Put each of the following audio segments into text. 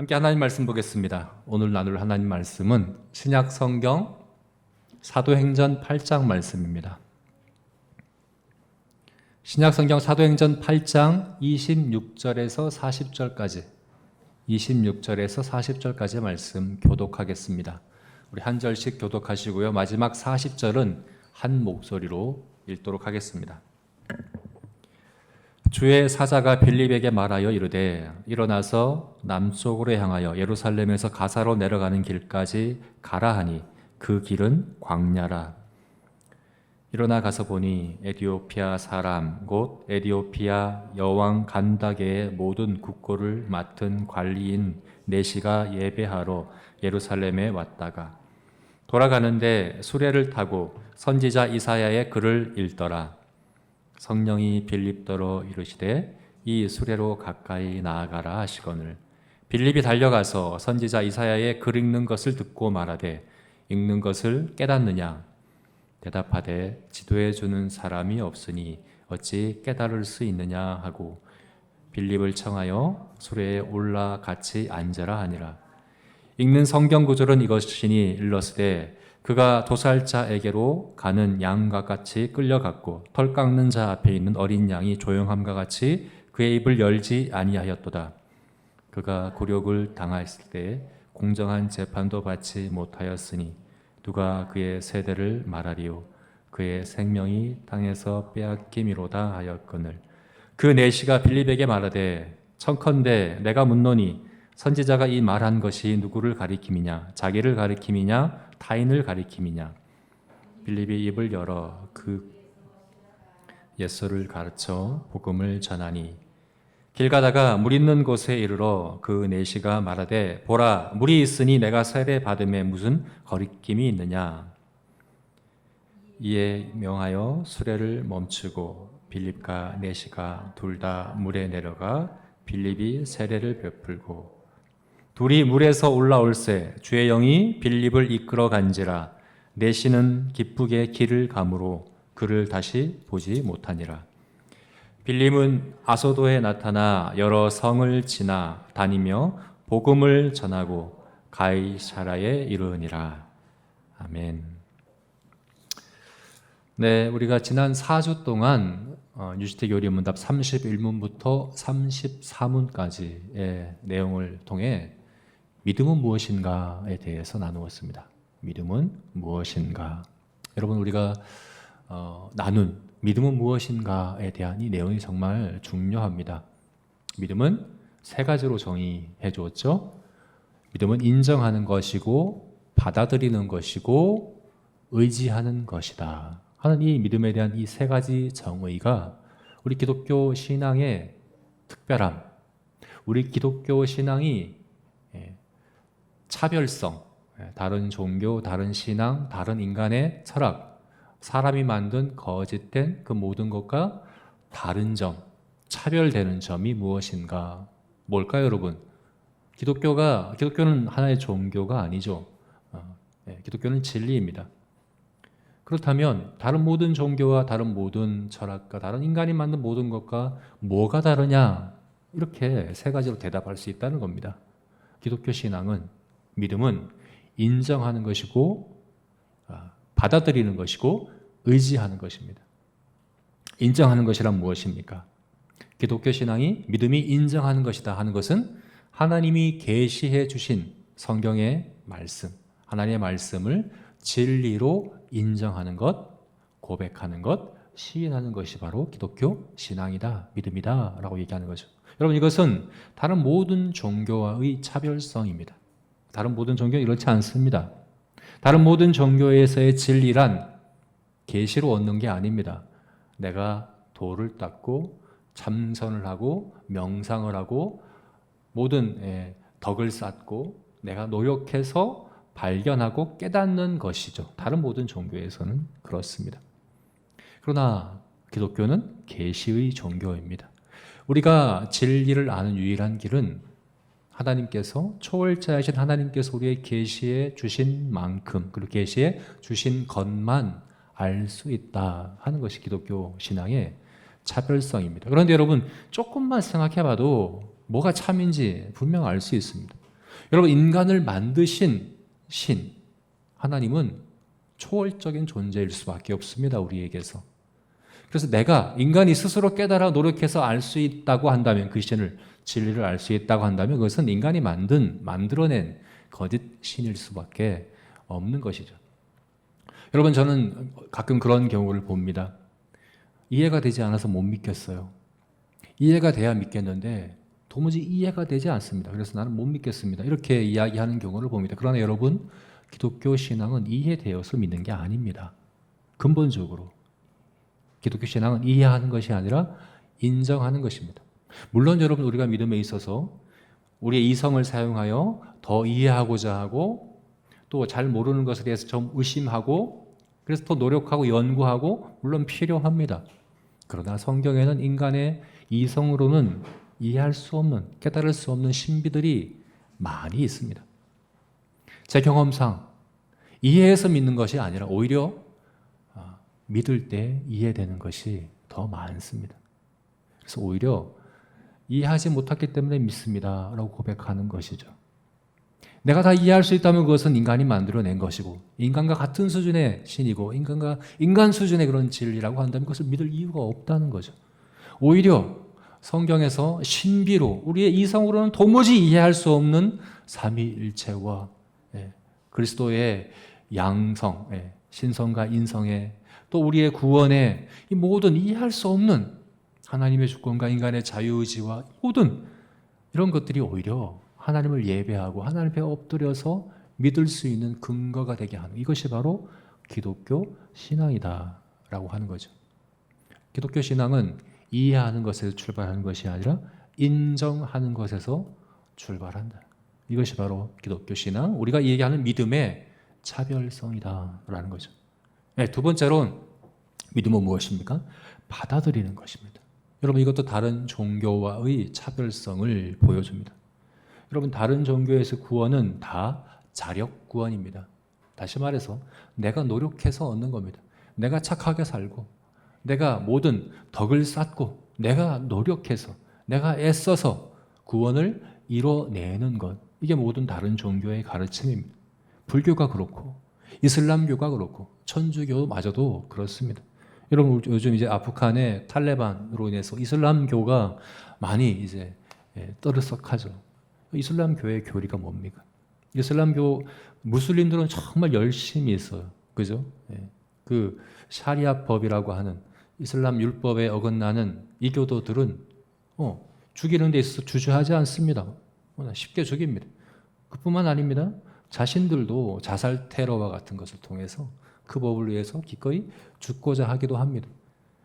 함께 하나님 말씀 보겠습니다. 오늘 나눌 하나님 말씀은 신약 성경 사도행전 8장 말씀입니다. 신약 성경 사도행전 8장 26절에서 40절까지 말씀 교독하겠습니다. 우리 한 절씩 교독하시고요. 마지막 40절은 한 목소리로 읽도록 하겠습니다. 주의 사자가 빌립에게 말하여 이르되 일어나서 남쪽으로 향하여 예루살렘에서 가사로 내려가는 길까지 가라 하니 그 길은 광야라. 일어나 가서 보니 에디오피아 사람 곧 에디오피아 여왕 간다게의 모든 국고를 맡은 관리인 내시가 예배하러 예루살렘에 왔다가 돌아가는데 수레를 타고 선지자 이사야의 글을 읽더라. 성령이 빌립더러 이르시되 이 수레로 가까이 나아가라 하시거늘 빌립이 달려가서 선지자 이사야의 글 읽는 것을 듣고 말하되 읽는 것을 깨닫느냐 대답하되 지도해 주는 사람이 없으니 어찌 깨달을 수 있느냐 하고 빌립을 청하여 수레에 올라 같이 앉으라 하니라. 읽는 성경 구절은 이것이니 일러스되 그가 도살자에게로 가는 양과 같이 끌려갔고 털 깎는 자 앞에 있는 어린 양이 조용함과 같이 그의 입을 열지 아니하였도다. 그가 굴욕을 당하였을 때 공정한 재판도 받지 못하였으니 누가 그의 세대를 말하리요. 그의 생명이 땅에서 빼앗김이로다 하였거늘 그 내시가 빌립에게 말하되 청컨대 내가 묻노니 선지자가 이 말한 것이 누구를 가리킴이냐 자기를 가리킴이냐 타인을 가리킴이냐. 빌립이 입을 열어 그 예수를 가르쳐 복음을 전하니 길 가다가 물 있는 곳에 이르러 그 내시가 말하되 보라 물이 있으니 내가 세례 받음에 무슨 거리낌이 있느냐. 이에 명하여 수레를 멈추고 빌립과 내시가 둘 다 물에 내려가 빌립이 세례를 베풀고 둘이 물에서 올라올새 주의 영이 빌립을 이끌어 간지라. 내시는 기쁘게 길을 가므로 그를 다시 보지 못하니라. 빌립은 아소도에 나타나 여러 성을 지나 다니며 복음을 전하고 가이사라에 이르니라. 아멘. 네, 우리가 지난 4주 동안 유시태 교리문답 31문부터 34문까지의 내용을 통해 믿음은 무엇인가에 대해서 나누었습니다. 믿음은 무엇인가? 여러분 우리가 나눈 믿음은 무엇인가에 대한 이 내용이 정말 중요합니다. 믿음은 세 가지로 정의해 주었죠. 믿음은 인정하는 것이고 받아들이는 것이고 의지하는 것이다 하는 이 믿음에 대한 이 세 가지 정의가 우리 기독교 신앙의 특별함, 우리 기독교 신앙이 차별성, 다른 종교, 다른 신앙, 다른 인간의 철학, 사람이 만든 거짓된 그 모든 것과 다른 점, 차별되는 점이 무엇인가? 뭘까요, 여러분? 기독교는 하나의 종교가 아니죠. 기독교는 진리입니다. 그렇다면 다른 모든 종교와 다른 모든 철학과 다른 인간이 만든 모든 것과 뭐가 다르냐? 이렇게 세 가지로 대답할 수 있다는 겁니다. 기독교 신앙은 믿음은 인정하는 것이고 받아들이는 것이고 의지하는 것입니다. 인정하는 것이란 무엇입니까? 기독교 신앙이 믿음이 인정하는 것이다 하는 것은 하나님이 계시해 주신 성경의 말씀, 하나님의 말씀을 진리로 인정하는 것, 고백하는 것, 시인하는 것이 바로 기독교 신앙이다, 믿음이다 라고 얘기하는 거죠. 여러분 이것은 다른 모든 종교와의 차별성입니다. 다른 모든 종교는 이렇지 않습니다. 다른 모든 종교에서의 진리란 계시로 얻는 게 아닙니다. 내가 돌을 닦고 참선을 하고 명상을 하고 모든 덕을 쌓고 내가 노력해서 발견하고 깨닫는 것이죠. 다른 모든 종교에서는 그렇습니다. 그러나 기독교는 계시의 종교입니다. 우리가 진리를 아는 유일한 길은 하나님께서 초월자이신 하나님께서 우리의 계시해 주신 만큼 그리고 계시해 주신 것만 알 수 있다 하는 것이 기독교 신앙의 차별성입니다. 그런데 여러분 조금만 생각해 봐도 뭐가 참인지 분명 알 수 있습니다. 여러분, 인간을 만드신 신 하나님은 초월적인 존재일 수밖에 없습니다. 우리에게서. 그래서 내가 인간이 스스로 깨달아 노력해서 알 수 있다고 한다면, 그 신을, 진리를 알 수 있다고 한다면 그것은 인간이 만들어낸 거짓 신일 수밖에 없는 것이죠. 여러분, 저는 가끔 그런 경우를 봅니다. 이해가 되지 않아서 못 믿겠어요. 이해가 돼야 믿겠는데 도무지 이해가 되지 않습니다. 그래서 나는 못 믿겠습니다. 이렇게 이야기하는 경우를 봅니다. 그러나 여러분, 기독교 신앙은 이해되어서 믿는 게 아닙니다. 근본적으로 기독교 신앙은 이해하는 것이 아니라 인정하는 것입니다. 물론 여러분, 우리가 믿음에 있어서 우리의 이성을 사용하여 더 이해하고자 하고, 또 잘 모르는 것에 대해서 좀 의심하고, 그래서 더 노력하고 연구하고, 물론 필요합니다. 그러나 성경에는 인간의 이성으로는 이해할 수 없는, 깨달을 수 없는 신비들이 많이 있습니다. 제 경험상 이해해서 믿는 것이 아니라 오히려 믿을 때 이해되는 것이 더 많습니다. 그래서 오히려 이해하지 못했기 때문에 믿습니다 라고 고백하는 것이죠. 내가 다 이해할 수 있다면 그것은 인간이 만들어낸 것이고, 인간과 같은 수준의 신이고, 인간 수준의 그런 진리라고 한다면 그것을 믿을 이유가 없다는 거죠. 오히려 성경에서 신비로, 우리의 이성으로는 도무지 이해할 수 없는 삼위일체와 그리스도의 양성, 신성과 인성의, 또 우리의 구원의 이 모든 이해할 수 없는 하나님의 주권과 인간의 자유의지와 모든 이런 것들이 오히려 하나님을 예배하고 하나님 앞에 엎드려서 믿을 수 있는 근거가 되게 하는, 이것이 바로 기독교 신앙이다라고 하는 거죠. 기독교 신앙은 이해하는 것에서 출발하는 것이 아니라 인정하는 것에서 출발한다. 이것이 바로 기독교 신앙, 우리가 얘기하는 믿음의 차별성이다라는 거죠. 두 번째로는 믿음은 무엇입니까? 받아들이는 것입니다. 여러분, 이것도 다른 종교와의 차별성을 보여줍니다. 여러분, 다른 종교에서 구원은 다 자력 구원입니다. 다시 말해서 내가 노력해서 얻는 겁니다. 내가 착하게 살고, 내가 모든 덕을 쌓고, 내가 노력해서, 내가 애써서 구원을 이뤄내는 것, 이게 모든 다른 종교의 가르침입니다. 불교가 그렇고, 이슬람교가 그렇고, 천주교마저도 그렇습니다. 여러분, 요즘 이제 아프간의 탈레반으로 인해서 이슬람교가 많이 이제 떠들썩하죠. 이슬람교의 교리가 뭡니까? 이슬람교 무슬림들은 정말 열심히 있어요. 그죠? 그 샤리아법이라고 하는 이슬람 율법에 어긋나는 이 교도들은 죽이는 데 있어서 주저하지 않습니다. 쉽게 죽입니다. 그뿐만 아닙니다. 자신들도 자살 테러와 같은 것을 통해서 그 법을 위해서 기꺼이 죽고자 하기도 합니다.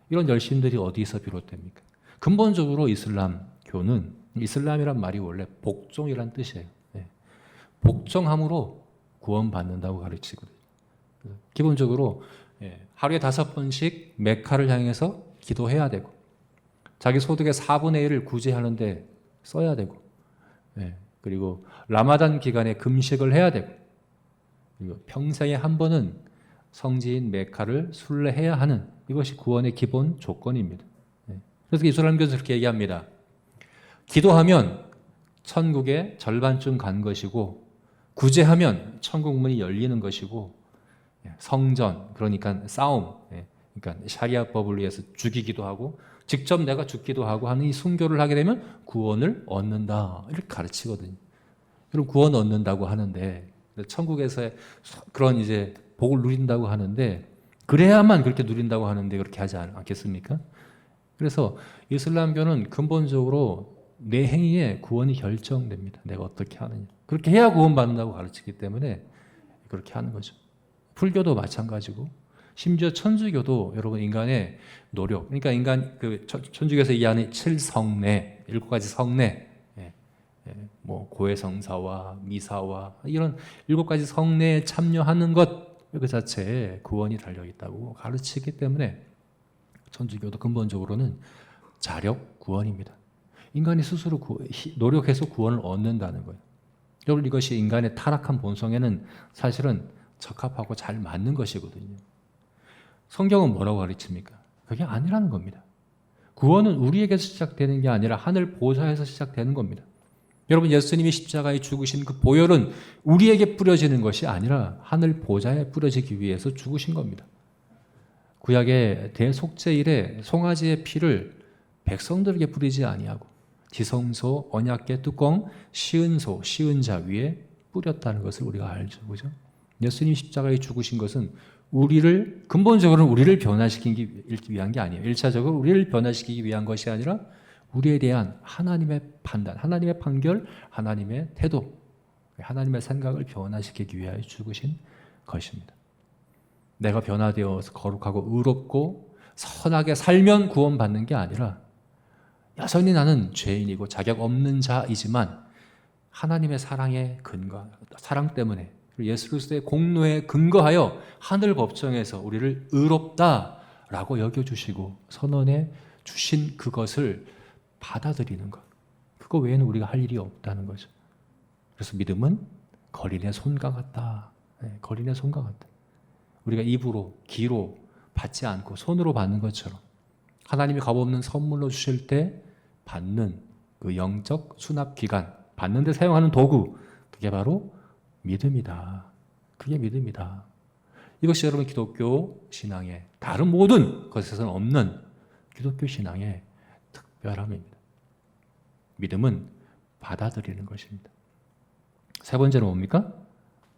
이런 열심들이 어디서 비롯됩니까? 근본적으로 이슬람교는, 이슬람이란 말이 원래 복종이란 뜻이에요. 복종함으로 구원받는다고 가르치거든요. 기본적으로 하루에 5번씩 메카를 향해서 기도해야 되고, 자기 소득의 4분의 1을 구제하는데 써야 되고, 그리고 라마단 기간에 금식을 해야 되고, 그리고 평생에 한 번은 성지인 메카를 순례해야 하는, 이것이 구원의 기본 조건입니다. 그래서 이슬람교에서 그렇게 얘기합니다. 기도하면 천국에 절반쯤 간 것이고, 구제하면 천국 문이 열리는 것이고, 성전, 그러니까 싸움, 그러니까 샤리아법을 위해서 죽이기도 하고 직접 내가 죽기도 하고 하는 이 순교를 하게 되면 구원을 얻는다, 이렇게 가르치거든요. 여러분, 구원 얻는다고 하는데, 천국에서의 그런 이제 복을 누린다고 하는데, 그래야만 그렇게 누린다고 하는데 그렇게 하지 않겠습니까? 그래서 이슬람교는 근본적으로 내 행위에 구원이 결정됩니다. 내가 어떻게 하느냐. 그렇게 해야 구원받는다고 가르치기 때문에 그렇게 하는 거죠. 불교도 마찬가지고, 심지어 천주교도 여러분 인간의 노력, 그러니까 천주교에서 얘기하는 7성례, 7가지 성례, 뭐 고해성사와 미사와 이런 7가지 성례에 참여하는 것, 그 자체에 구원이 달려 있다고 가르치기 때문에 천주교도 근본적으로는 자력 구원입니다. 인간이 스스로 노력해서 구원을 얻는다는 거예요. 여러분, 이것이 인간의 타락한 본성에는 사실은 적합하고 잘 맞는 것이거든요. 성경은 뭐라고 가르칩니까? 그게 아니라는 겁니다. 구원은 우리에게서 시작되는 게 아니라 하늘 보좌에서 시작되는 겁니다. 여러분, 예수님이 십자가에 죽으신 그 보혈은 우리에게 뿌려지는 것이 아니라 하늘 보좌에 뿌려지기 위해서 죽으신 겁니다. 구약의 대속죄일에 송아지의 피를 백성들에게 뿌리지 아니하고 지성소, 언약궤 뚜껑, 시은소, 시은자 위에 뿌렸다는 것을 우리가 알죠. 그죠? 예수님 십자가에 죽으신 것은 근본적으로는 우리를 변화시키기 위한 게 아니에요. 1차적으로 우리를 변화시키기 위한 것이 아니라 우리에 대한 하나님의 판단, 하나님의 판결, 하나님의 태도, 하나님의 생각을 변화시키기 위하여 죽으신 것입니다. 내가 변화되어서 거룩하고 의롭고 선하게 살면 구원받는 게 아니라 여전히 나는 죄인이고 자격 없는 자이지만 하나님의 사랑에 사랑 때문에 예수 그리스도의 공로에 근거하여 하늘 법정에서 우리를 의롭다라고 여겨주시고 선언해 주신 그것을 받아들이는 것. 그거 외에는 우리가 할 일이 없다는 거죠. 그래서 믿음은 거린의 손과 같다. 거린의 손과 같다. 우리가 입으로, 귀로 받지 않고 손으로 받는 것처럼 하나님이 값없는 선물로 주실 때 받는 그 영적 수납기관, 받는 데 사용하는 도구, 그게 바로 믿음이다. 그게 믿음이다. 이것이 여러분 기독교 신앙의 다른 모든 것에서는 없는 기독교 신앙의 특별함입니다. 믿음은 받아들이는 것입니다. 세 번째는 뭡니까?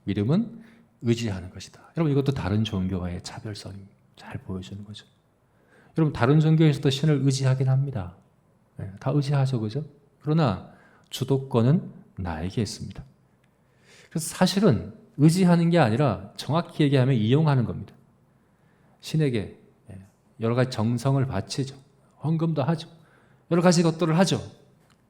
믿음은 의지하는 것이다. 여러분, 이것도 다른 종교와의 차별성이 잘 보여주는 거죠. 여러분, 다른 종교에서도 신을 의지하긴 합니다. 다 의지하죠, 그죠? 그러나 주도권은 나에게 있습니다. 그래서 사실은 의지하는 게 아니라 정확히 얘기하면 이용하는 겁니다. 신에게 여러 가지 정성을 바치죠. 헌금도 하죠. 여러 가지 것들을 하죠.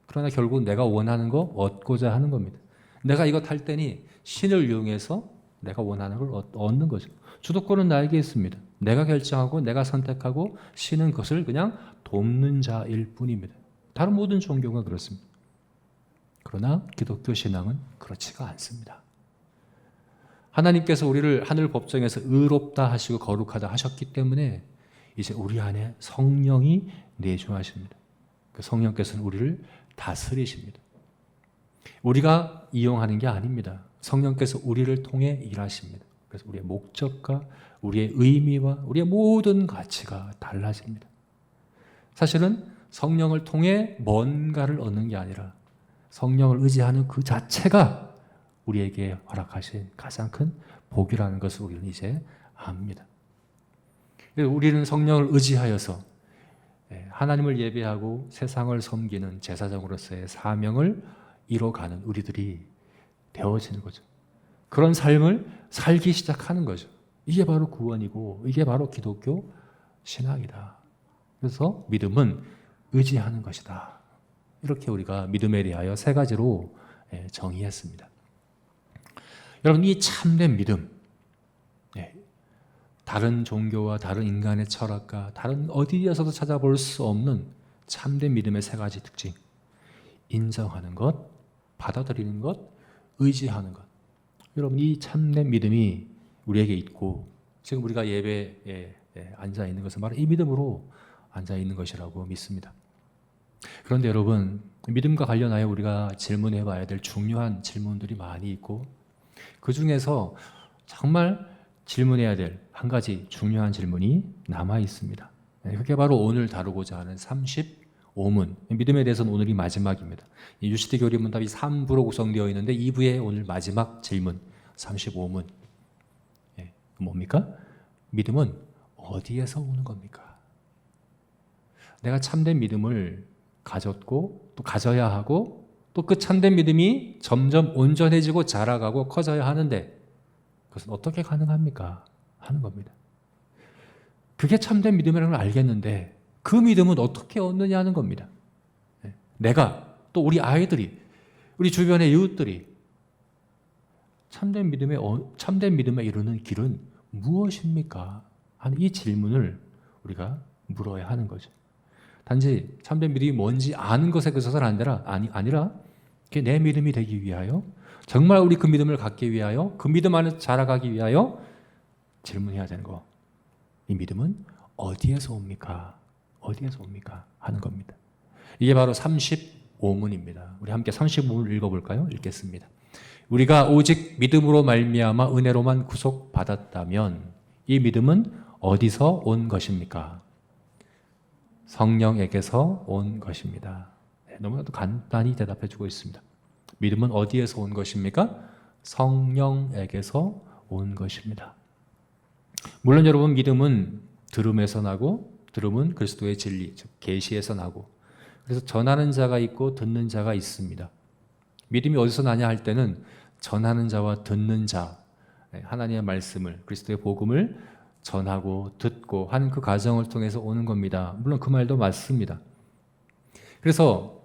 그러나 결국 내가 원하는 거 얻고자 하는 겁니다. 내가 이것 할 때니 신을 이용해서 내가 원하는 걸 얻는 거죠. 주도권은 나에게 있습니다. 내가 결정하고 내가 선택하고 신은 그것을 그냥 돕는 자일 뿐입니다. 다른 모든 종교가 그렇습니다. 그러나 기독교 신앙은 그렇지가 않습니다. 하나님께서 우리를 하늘 법정에서 의롭다 하시고 거룩하다 하셨기 때문에 이제 우리 안에 성령이 내주하십니다. 그 성령께서는 우리를 다스리십니다. 우리가 이용하는 게 아닙니다. 성령께서 우리를 통해 일하십니다. 그래서 우리의 목적과 우리의 의미와 우리의 모든 가치가 달라집니다. 사실은 성령을 통해 뭔가를 얻는 게 아니라 성령을 의지하는 그 자체가 우리에게 허락하신 가장 큰 복이라는 것을 우리는 이제 압니다. 우리는 성령을 의지하여서 하나님을 예배하고 세상을 섬기는 제사장으로서의 사명을 이뤄가는 우리들이 되어지는 거죠. 그런 삶을 살기 시작하는 거죠. 이게 바로 구원이고 이게 바로 기독교 신앙이다. 그래서 믿음은 의지하는 것이다. 이렇게 우리가 믿음에 대하여 세 가지로 정의했습니다. 여러분, 이 참된 믿음, 다른 종교와 다른 인간의 철학과 다른 어디에서도 찾아볼 수 없는 참된 믿음의 세 가지 특징. 인정하는 것, 받아들이는 것, 의지하는 것. 여러분, 이 참된 믿음이 우리에게 있고 지금 우리가 예배에 앉아 있는 것은 바로 이 믿음으로 앉아 있는 것이라고 믿습니다. 그런데 여러분, 믿음과 관련하여 우리가 질문해 봐야 될 중요한 질문들이 많이 있고 그 중에서 정말 질문해야 될 한 가지 중요한 질문이 남아 있습니다. 그게 바로 오늘 다루고자 하는 35문. 믿음에 대해서는 오늘이 마지막입니다. 유시대 교리문답이 3부로 구성되어 있는데 2부의 오늘 마지막 질문 35문. 뭡니까? 믿음은 어디에서 오는 겁니까? 내가 참된 믿음을 가졌고 또 가져야 하고 또 그 참된 믿음이 점점 온전해지고 자라가고 커져야 하는데 그것은 어떻게 가능합니까? 하는 겁니다. 그게 참된 믿음이라는 걸 알겠는데 그 믿음은 어떻게 얻느냐 하는 겁니다. 내가 또 우리 아이들이 우리 주변의 이웃들이 참된 믿음에 이르는 길은 무엇입니까? 하는 이 질문을 우리가 물어야 하는 거죠. 단지 참된 믿음이 뭔지 아는 것에 그쳐서는 아니라 그게 내 믿음이 되기 위하여 정말 우리 그 믿음을 갖기 위하여 그 믿음 안에서 자라가기 위하여 질문해야 되는 거. 이 믿음은 어디에서 옵니까? 어디에서 옵니까? 하는 겁니다. 이게 바로 35 35문입니다. 우리 함께 35문 읽어볼까요? 읽겠습니다. 우리가 오직 믿음으로 말미암아 은혜로만 구속받았다면 이 믿음은 어디서 온 것입니까? 성령에게서 온 것입니다. 너무나도 간단히 대답해 주고 있습니다. 믿음은 어디에서 온 것입니까? 성령에게서 온 것입니다. 물론 여러분, 믿음은 들음에서 나고, 들음은 그리스도의 진리, 즉 계시에서 나고, 그래서 전하는 자가 있고 듣는 자가 있습니다. 믿음이 어디서 나냐 할 때는 전하는 자와 듣는 자, 하나님의 말씀을, 그리스도의 복음을 전하고 듣고 하는 그 과정을 통해서 오는 겁니다. 물론 그 말도 맞습니다. 그래서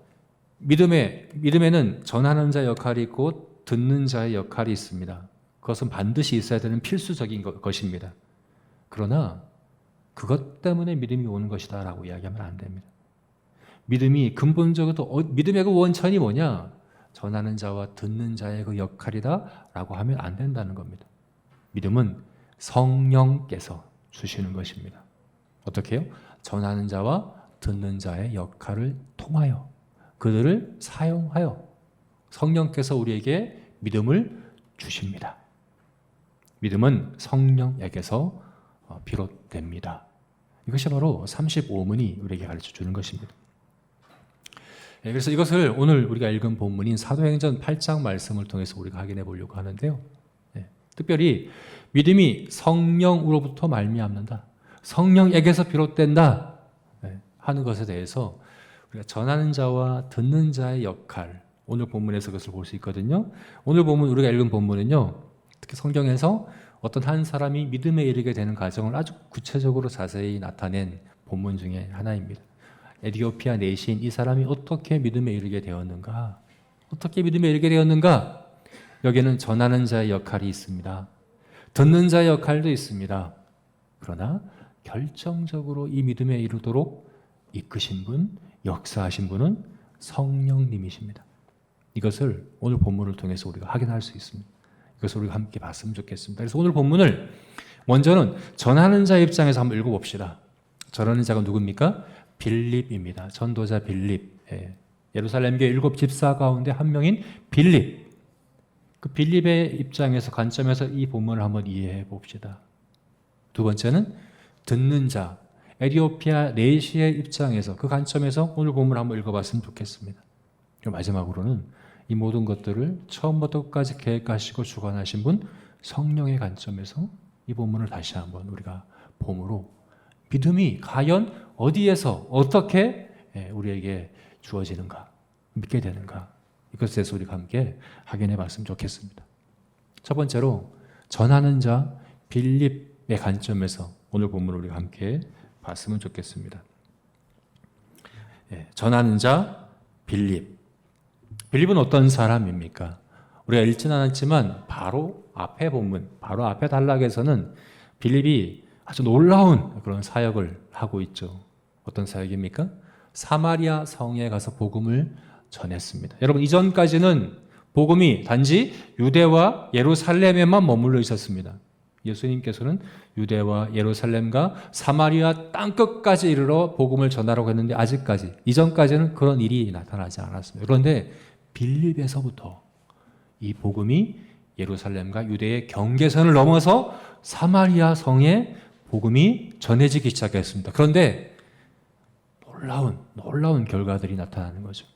믿음에는 전하는 자 역할이 있고 듣는 자의 역할이 있습니다. 그것은 반드시 있어야 되는 필수적인 것입니다. 그러나 그것 때문에 믿음이 오는 것이다 라고 이야기하면 안 됩니다. 믿음이 근본적으로 믿음의 그 원천이 뭐냐? 전하는 자와 듣는 자의 그 역할이다 라고 하면 안 된다는 겁니다. 믿음은 성령께서 주시는 것입니다. 어떻게 해요? 전하는 자와 듣는 자의 역할을 통하여 그들을 사용하여 성령께서 우리에게 믿음을 주십니다. 믿음은 성령에게서 비롯됩니다. 이것이 바로 35문이 우리에게 가르쳐 주는 것입니다. 그래서 이것을 오늘 우리가 읽은 본문인 사도행전 8장 말씀을 통해서 우리가 확인해 보려고 하는데요. 특별히 믿음이 성령으로부터 말미암는다, 성령에게서 비롯된다 하는 것에 대해서 우리가 전하는 자와 듣는 자의 역할, 오늘 본문에서 그것을 볼 수 있거든요. 오늘 본문, 우리가 읽은 본문은요, 특히 성경에서 어떤 한 사람이 믿음에 이르게 되는 과정을 아주 구체적으로 자세히 나타낸 본문 중에 하나입니다. 에티오피아 내시인 이 사람이 어떻게 믿음에 이르게 되었는가? 어떻게 믿음에 이르게 되었는가? 여기에는 전하는 자의 역할이 있습니다. 듣는 자의 역할도 있습니다. 그러나 결정적으로 이 믿음에 이르도록 이끄신 분, 역사하신 분은 성령님이십니다. 이것을 오늘 본문을 통해서 우리가 확인할 수 있습니다. 이것을 우리가 함께 봤으면 좋겠습니다. 그래서 오늘 본문을 먼저는 전하는 자의 입장에서 한번 읽어봅시다. 전하는 자가 누굽니까? 빌립입니다. 전도자 빌립. 예루살렘 교회 7 집사 가운데 한 명인 빌립. 그 빌립의 입장에서, 관점에서 이 본문을 한번 이해해 봅시다. 두 번째는 듣는 자, 에티오피아 내시의 입장에서, 그 관점에서 오늘 본문을 한번 읽어봤으면 좋겠습니다. 그리고 마지막으로는 이 모든 것들을 처음부터 끝까지 계획하시고 주관하신 분 성령의 관점에서 이 본문을 다시 한번 우리가 봄으로 믿음이 과연 어디에서 어떻게 우리에게 주어지는가, 믿게 되는가, 이것에 대해서 우리가 함께 확인해 봤으면 좋겠습니다. 첫 번째로 전하는 자 빌립의 관점에서 오늘 본문을 우리가 함께 봤으면 좋겠습니다. 전하는 자 빌립. 빌립은 어떤 사람입니까? 우리가 읽지는 않았지만 바로 앞에 본문, 바로 앞에 단락에서는 빌립이 아주 놀라운 그런 사역을 하고 있죠. 어떤 사역입니까? 사마리아 성에 가서 복음을 전했습니다. 여러분, 이전까지는 복음이 단지 유대와 예루살렘에만 머물러 있었습니다. 예수님께서는 유대와 예루살렘과 사마리아 땅끝까지 이르러 복음을 전하라고 했는데 아직까지, 이전까지는 그런 일이 나타나지 않았습니다. 그런데 빌립에서부터 이 복음이 예루살렘과 유대의 경계선을 넘어서 사마리아 성에 복음이 전해지기 시작했습니다. 그런데 놀라운 결과들이 나타나는 거죠.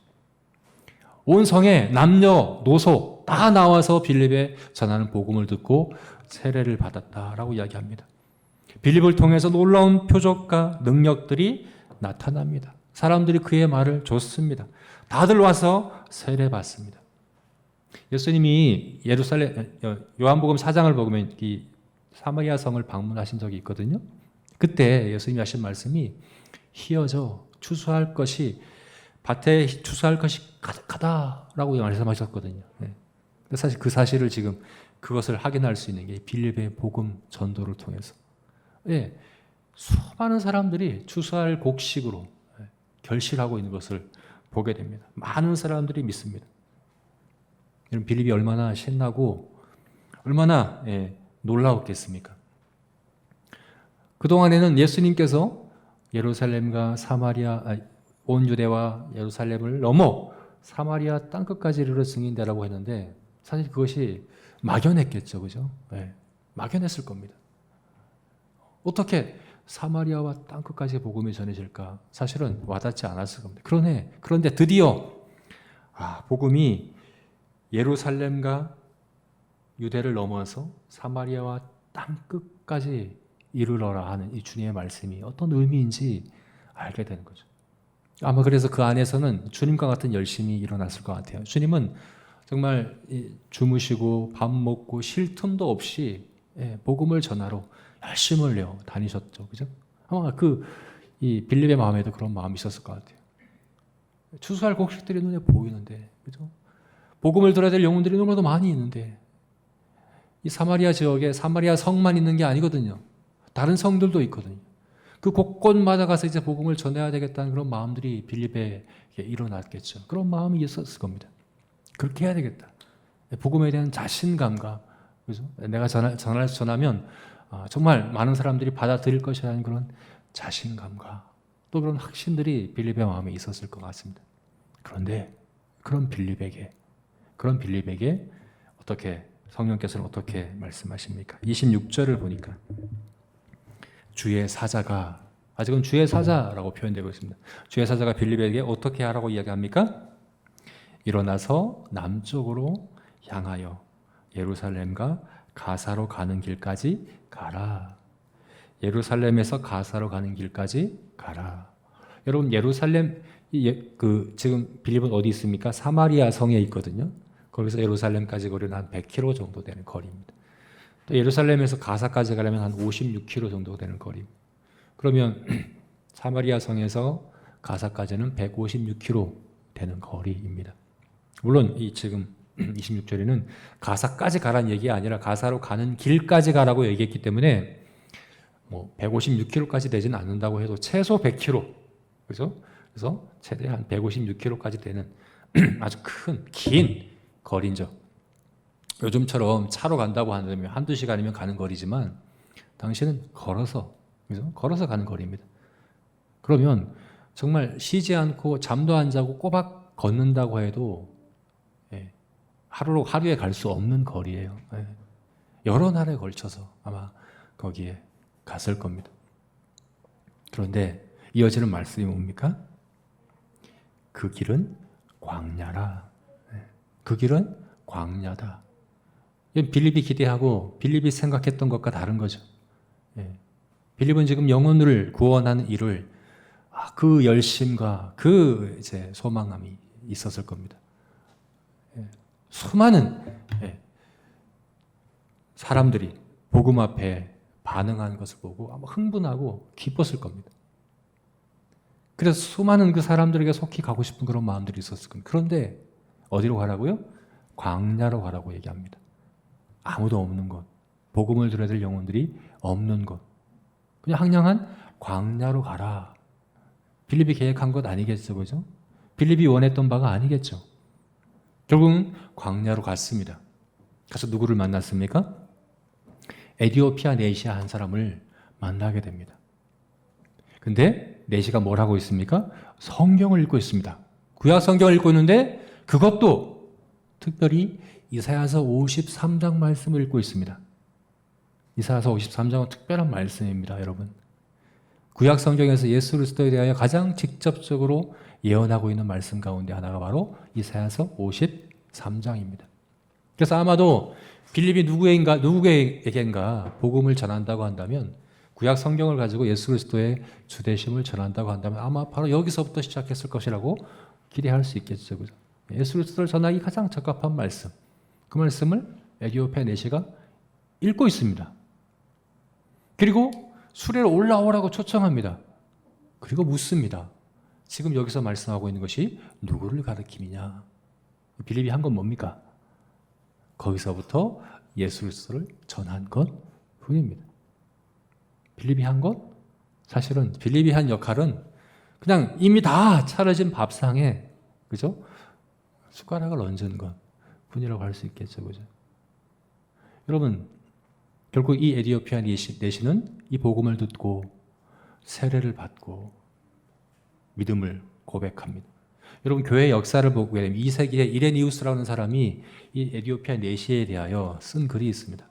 온 성에 남녀, 노소 다 나와서 빌립에 전하는 복음을 듣고 세례를 받았다라고 이야기합니다. 빌립을 통해서 놀라운 표적과 능력들이 나타납니다. 사람들이 그의 말을 좇습니다. 다들 와서 세례 받습니다. 예수님이 요한복음 4장을 보면 이 사마리아 성을 방문하신 적이 있거든요. 그때 예수님이 하신 말씀이 희어져 추수할 것이, 밭에 추수할 것이 가득하다라고 말씀하셨거든요. 사실 그 사실을 지금 그것을 확인할 수 있는 게 빌립의 복음 전도를 통해서 수많은 사람들이 추수할 곡식으로 결실하고 있는 것을 보게 됩니다. 많은 사람들이 믿습니다. 여러분, 빌립이 얼마나 신나고 얼마나 놀라웠겠습니까? 그동안에는 예수님께서 예루살렘과 사마리아, 온 유대와 예루살렘을 넘어 사마리아 땅끝까지 이르러 증인되라고 했는데 사실 그것이 막연했겠죠. 그죠? 네, 막연했을 겁니다. 어떻게 사마리아와 땅끝까지 복음이 전해질까? 사실은 와닿지 않았을 겁니다. 그런데 드디어 복음이 예루살렘과 유대를 넘어서 사마리아와 땅끝까지 이르러라 하는 이 주님의 말씀이 어떤 의미인지 알게 되는 거죠. 아마 그래서 그 안에서는 주님과 같은 열심이 일어났을 것 같아요. 주님은 정말 주무시고 밥 먹고 쉴 틈도 없이 복음을 전하러 열심을 내어 다니셨죠. 그죠? 아마 이 빌립의 마음에도 그런 마음이 있었을 것 같아요. 추수할 곡식들이 눈에 보이는데, 그죠? 복음을 들어야 될 영혼들이 너무나도 많이 있는데, 이 사마리아 지역에 사마리아 성만 있는 게 아니거든요. 다른 성들도 있거든요. 그 곳곳마다 가서 이제 복음을 전해야 되겠다는 그런 마음들이 빌립에 일어났겠죠. 그런 마음이 있었을 겁니다. 그렇게 해야 되겠다. 복음에 대한 자신감과, 그죠? 내가 전하면 정말 많은 사람들이 받아들일 것이라는 그런 자신감과 또 그런 확신들이 빌립의 마음에 있었을 것 같습니다. 그런데 그런 빌립에게 어떻게 성령께서는 어떻게 말씀하십니까? 26절을 보니까 주의 사자가, 아직은 주의 사자라고 표현되고 있습니다. 주의 사자가 빌립에게 어떻게 하라고 이야기합니까? 일어나서 남쪽으로 향하여 예루살렘과 가사로 가는 길까지 가라. 예루살렘에서 가사로 가는 길까지 가라. 여러분, 예루살렘, 지금 빌립은 어디 있습니까? 사마리아 성에 있거든요. 거기서 예루살렘까지 거리는 한 100km 정도 되는 거리입니다. 또 예루살렘에서 가사까지 가려면 한 56km 정도 되는 거리. 그러면 사마리아 성에서 가사까지는 156km 되는 거리입니다. 물론 이 지금 26절에는 가사까지 가라는 얘기가 아니라 가사로 가는 길까지 가라고 얘기했기 때문에 156km까지 되지는 않는다고 해도 최소 100km, 그죠? 그래서 최대 한 156km까지 되는 아주 긴 거리죠. 요즘처럼 차로 간다고 한다면 한두 시간이면 가는 거리지만 당시는 걸어서, 그죠? 걸어서 가는 거리입니다. 그러면 정말 쉬지 않고 잠도 안 자고 꼬박 걷는다고 해도 하루에 갈 수 없는 거리예요. 여러 날에 걸쳐서 아마 거기에 갔을 겁니다. 그런데 이어지는 말씀이 뭡니까? 그 길은 광야라. 그 길은 광야다. 빌립이 기대하고 빌립이 생각했던 것과 다른 거죠. 빌립은 지금 영혼을 구원하는 일을 그 열심과 이제 소망함이 있었을 겁니다. 수많은 사람들이 복음 앞에 반응한 것을 보고 아마 흥분하고 기뻤을 겁니다. 그래서 수많은 그 사람들에게 속히 가고 싶은 그런 마음들이 있었을 겁니다. 그런데 어디로 가라고요? 광야로 가라고 얘기합니다. 아무도 없는 곳, 복음을 들어야 될 영혼들이 없는 곳, 그냥 황량한 광야로 가라. 빌립이 계획한 것 아니겠죠, 그죠? 빌립이 원했던 바가 아니겠죠. 결국은 광야로 갔습니다. 가서 누구를 만났습니까? 에디오피아 네시아 한 사람을 만나게 됩니다. 근데 네시가 뭘 하고 있습니까? 성경을 읽고 있습니다. 구약 성경을 읽고 있는데 그것도 특별히 이사야서 53장 말씀을 읽고 있습니다. 이사야서 53장은 특별한 말씀입니다, 여러분. 구약 성경에서 예수 그리스도에 대하여 가장 직접적으로 예언하고 있는 말씀 가운데 하나가 바로 이사야서 53장입니다. 그래서 아마도 빌립이 누구에게인가 복음을 전한다고 한다면, 구약 성경을 가지고 예수 그리스도의 주되심을 전한다고 한다면 아마 바로 여기서부터 시작했을 것이라고 기대할 수 있겠죠. 그죠? 예수 그리스도를 전하기 가장 적합한 말씀, 그 말씀을 에디오피아 네시가 읽고 있습니다. 그리고 수레로 올라오라고 초청합니다. 그리고 묻습니다. 지금 여기서 말씀하고 있는 것이 누구를 가리킴이냐? 빌립이 한 건 뭡니까? 거기서부터 예수 그리스도를 전한 것 뿐입니다. 빌립이 한 것? 사실은 빌립이 한 역할은 그냥 이미 다 차려진 밥상에, 그죠? 숟가락을 얹은 것 뿐이라고 할 수 있겠죠, 그죠? 여러분, 결국 이 에디오피아 네시는 이 복음을 듣고 세례를 받고 믿음을 고백합니다. 여러분 교회 역사를 보게 되면 2세기에 이레니우스라는 사람이 이 에티오피아 내시에 대하여 쓴 글이 있습니다.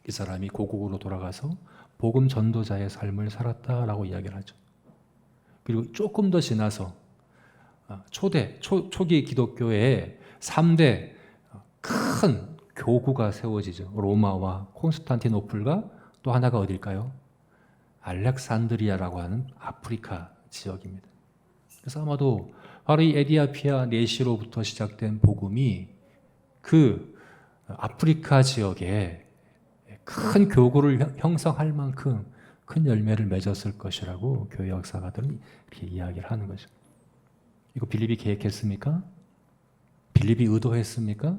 이 사람이 고국으로 돌아가서 복음 전도자의 삶을 살았다라고 이야기를 하죠. 그리고 조금 더 지나서 초기 기독교에 3대 큰 교구가 세워지죠. 로마와 콘스탄티노플과 또 하나가 어딜까요? 알렉산드리아라고 하는 아프리카 지역입니다. 그래서 아마도 바로 이 에디오피아 내시로부터 시작된 복음이 그 아프리카 지역에 큰 교구를 형성할 만큼 큰 열매를 맺었을 것이라고 교회 역사가들은 이렇게 이야기를 하는 거죠. 이거 빌립이 계획했습니까? 빌립이 의도했습니까?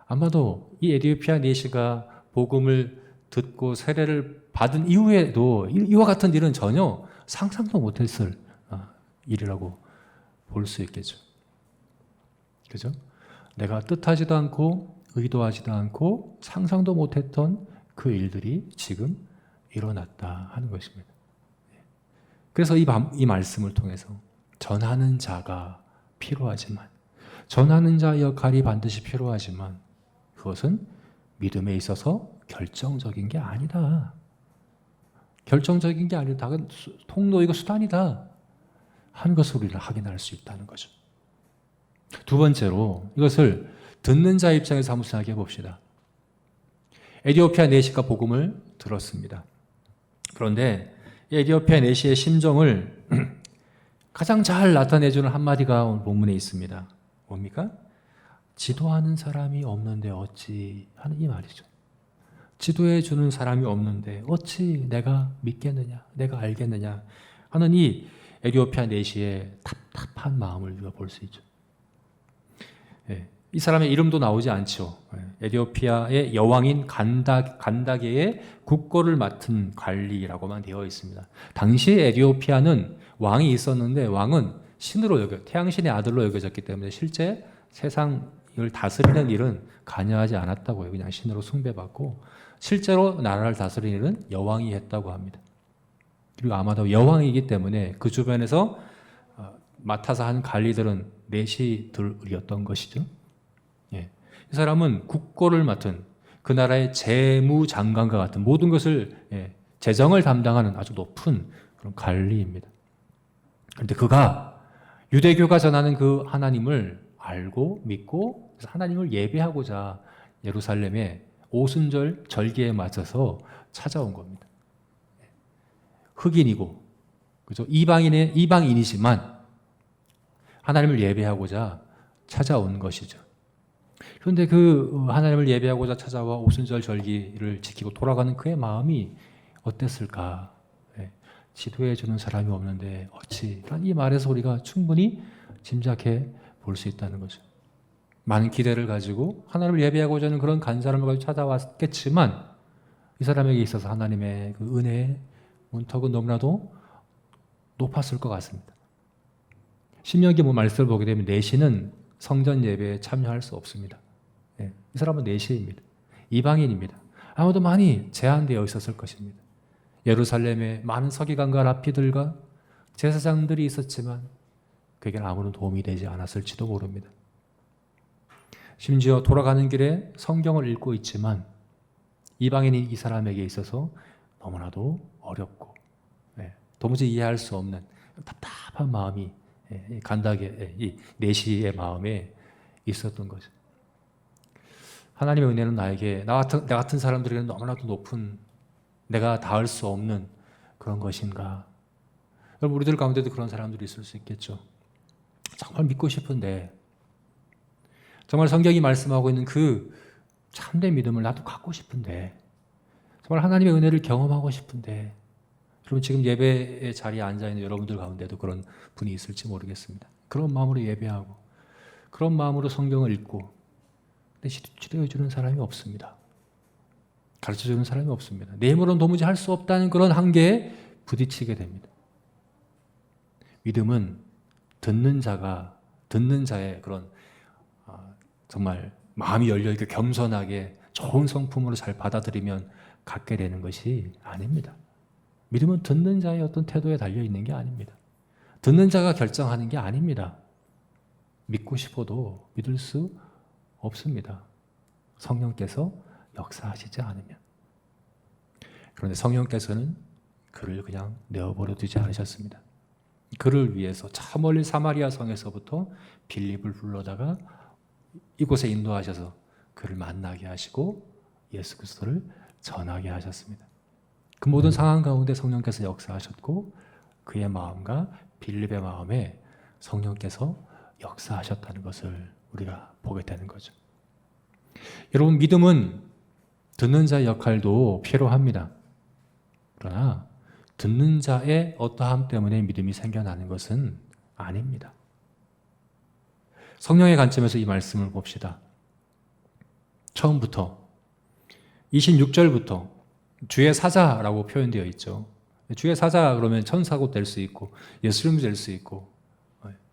아마도 이 에티오피아 내시가 복음을 듣고 세례를 받은 이후에도 이와 같은 일은 전혀 상상도 못했을 일이라고 볼 수 있겠죠. 그죠? 내가 뜻하지도 않고 의도하지도 않고 상상도 못했던 그 일들이 지금 일어났다 하는 것입니다. 그래서 이 말씀을 통해서 전하는 자가 필요하지만, 전하는 자 역할이 반드시 필요하지만 그것은 믿음에 있어서 결정적인 게 아니다. 결정적인 게 아니다. 통로이고 수단이다 하는 것을 우리가 확인할 수 있다는 거죠. 두 번째로 이것을 듣는 자 입장에서 한번 생각해 봅시다. 에티오피아 내시가 복음을 들었습니다. 그런데 에티오피아 내시의 심정을 가장 잘 나타내주는 한마디가 오늘 본문에 있습니다. 뭡니까? 지도하는 사람이 없는데 어찌 하는 이 말이죠. 지도해 주는 사람이 없는데 어찌 내가 믿겠느냐, 내가 알겠느냐 하는 이 에티오피아 내시의 답답한 마음을 우리가 볼 수 있죠. 이 사람의 이름도 나오지 않죠. 에티오피아의 여왕인 간다게의 국고를 맡은 관리라고만 되어 있습니다. 당시 에티오피아는 왕이 있었는데 왕은 신으로 태양신의 아들로 여겨졌기 때문에 실제 세상을 다스리는 일은 관여하지 않았다고요. 그냥 신으로 숭배받고 실제로 나라를 다스리는 일은 여왕이 했다고 합니다. 그리고 아마도 여왕이기 때문에 그 주변에서 맡아서 한 관리들은 내시들이었던 것이죠. 이 사람은 국고를 맡은 그 나라의 재무장관과 같은 모든 것을 재정을 담당하는 아주 높은 그런 관리입니다. 그런데 그가 유대교가 전하는 그 하나님을 알고 믿고 하나님을 예배하고자 예루살렘에 오순절 절기에 맞춰서 찾아온 겁니다. 흑인이고, 그죠? 이방인이지만 하나님을 예배하고자 찾아온 것이죠. 그런데 그 하나님을 예배하고자 찾아와 오순절 절기를 지키고 돌아가는 그의 마음이 어땠을까? 지도해 주는 사람이 없는데 어찌? 이 말에서 우리가 충분히 짐작해 볼 수 있다는 거죠. 많은 기대를 가지고 하나님을 예배하고자 하는 그런 간사람을 가지고 찾아왔겠지만 이 사람에게 있어서 하나님의 그 은혜의 문턱은 너무나도 높았을 것 같습니다. 신명기 말씀을 보게 되면 내시는 성전 예배에 참여할 수 없습니다. 이 사람은 내시입니다. 이방인입니다. 아마도 많이 제한되어 있었을 것입니다. 예루살렘에 많은 서기관과 랍비들과 제사장들이 있었지만 그에게는 아무런 도움이 되지 않았을지도 모릅니다. 심지어 돌아가는 길에 성경을 읽고 있지만 이방인인 이 사람에게 있어서 너무나도 어렵고 도무지 이해할 수 없는 답답한 마음이 간다게 이 내시의 마음에 있었던 거죠. 하나님의 은혜는 나에게 나 같은 사람들에게는 너무나도 높은 내가 닿을 수 없는 그런 것인가? 여러분 우리들 가운데도 그런 사람들이 있을 수 있겠죠. 정말 믿고 싶은데 정말 성경이 말씀하고 있는 그 참된 믿음을 나도 갖고 싶은데 정말 하나님의 은혜를 경험하고 싶은데 여러분 지금 예배의 자리에 앉아있는 여러분들 가운데도 그런 분이 있을지 모르겠습니다. 그런 마음으로 예배하고 그런 마음으로 성경을 읽고 근데 지도해 주는 사람이 없습니다. 가르쳐 주는 사람이 없습니다. 내 힘으로는 도무지 할 수 없다는 그런 한계에 부딪히게 됩니다. 믿음은 듣는 자의 그런 정말 마음이 열려있게 겸손하게 좋은 성품으로 잘 받아들이면 갖게 되는 것이 아닙니다. 믿음은 듣는 자의 어떤 태도에 달려있는 게 아닙니다. 듣는 자가 결정하는 게 아닙니다. 믿고 싶어도 믿을 수 없습니다. 성령께서 역사하시지 않으면. 그런데 성령께서는 그를 그냥 내어버려 두지 않으셨습니다. 그를 위해서 저 멀리 사마리아 성에서부터 빌립을 불러다가 이곳에 인도하셔서 그를 만나게 하시고 예수 그리스도를 전하게 하셨습니다. 그 모든 상황 가운데 성령께서 역사하셨고 그의 마음과 빌립의 마음에 성령께서 역사하셨다는 것을 우리가 보게 되는 거죠. 여러분, 믿음은 듣는 자의 역할도 필요합니다. 그러나 듣는 자의 어떠함 때문에 믿음이 생겨나는 것은 아닙니다. 성령의 관점에서 이 말씀을 봅시다. 처음부터 26절부터 주의 사자라고 표현되어 있죠. 주의 사자 그러면 천사고 될 수 있고 예수님도 될 수 있고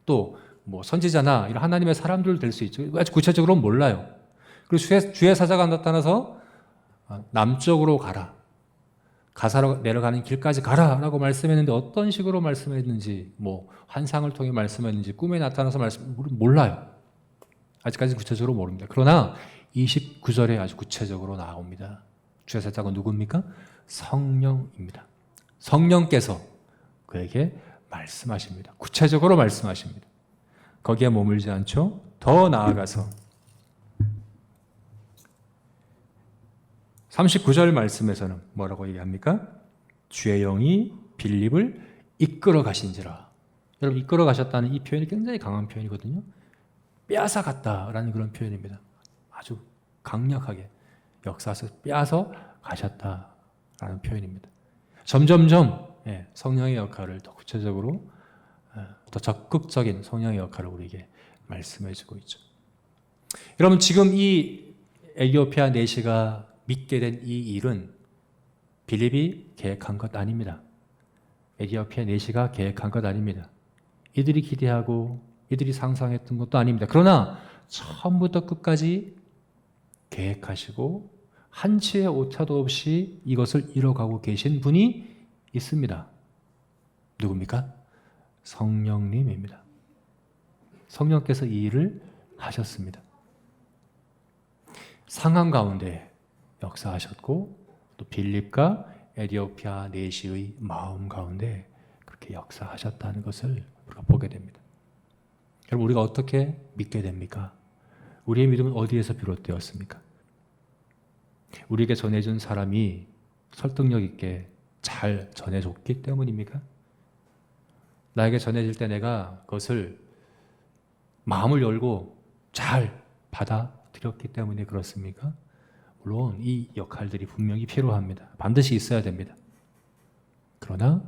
또 뭐 선지자나 이런 하나님의 사람들 될 수 있죠. 아주 구체적으로는 몰라요. 그리고 주의 사자가 나타나서 남쪽으로 가라, 가사로 내려가는 길까지 가라라고 말씀했는데 어떤 식으로 말씀했는지, 뭐 환상을 통해 말씀했는지, 꿈에 나타나서 몰라요. 아직까지 구체적으로 모릅니다. 그러나 29절에 아주 구체적으로 나옵니다. 주의 사자가 누굽니까? 성령입니다. 성령께서 그에게 말씀하십니다. 구체적으로 말씀하십니다. 거기에 머물지 않죠. 더 나아가서 39절 말씀에서는 뭐라고 얘기합니까? 주의 영이 빌립을 이끌어 가신지라. 여러분, 이끌어 가셨다는 이 표현이 굉장히 강한 표현이거든요. 빼앗아 갔다라는 그런 표현입니다. 아주 강력하게 역사에서 빼앗아 가셨다라는 표현입니다. 점점점 성령의 역할을 더 구체적으로 더 적극적인 성령의 역할을 우리에게 말씀해 주고 있죠. 여러분, 지금 이 에티오피아 내시가 믿게 된 이 일은 빌립이 계획한 것 아닙니다. 에티오피아 내시가 계획한 것 아닙니다. 이들이 기대하고 이들이 상상했던 것도 아닙니다. 그러나 처음부터 끝까지 계획하시고 한치의 오차도 없이 이것을 이뤄가고 계신 분이 있습니다. 누굽니까? 성령님입니다. 성령께서 이 일을 하셨습니다. 상황 가운데 역사하셨고 또 빌립과 에티오피아 내시의 마음 가운데 그렇게 역사하셨다는 것을 우리가 보게 됩니다. 여러분, 우리가 어떻게 믿게 됩니까? 우리의 믿음은 어디에서 비롯되었습니까? 우리에게 전해준 사람이 설득력 있게 잘 전해줬기 때문입니까? 나에게 전해질 때 내가 그것을 마음을 열고 잘 받아들였기 때문에 그렇습니까? 물론 이 역할들이 분명히 필요합니다. 반드시 있어야 됩니다. 그러나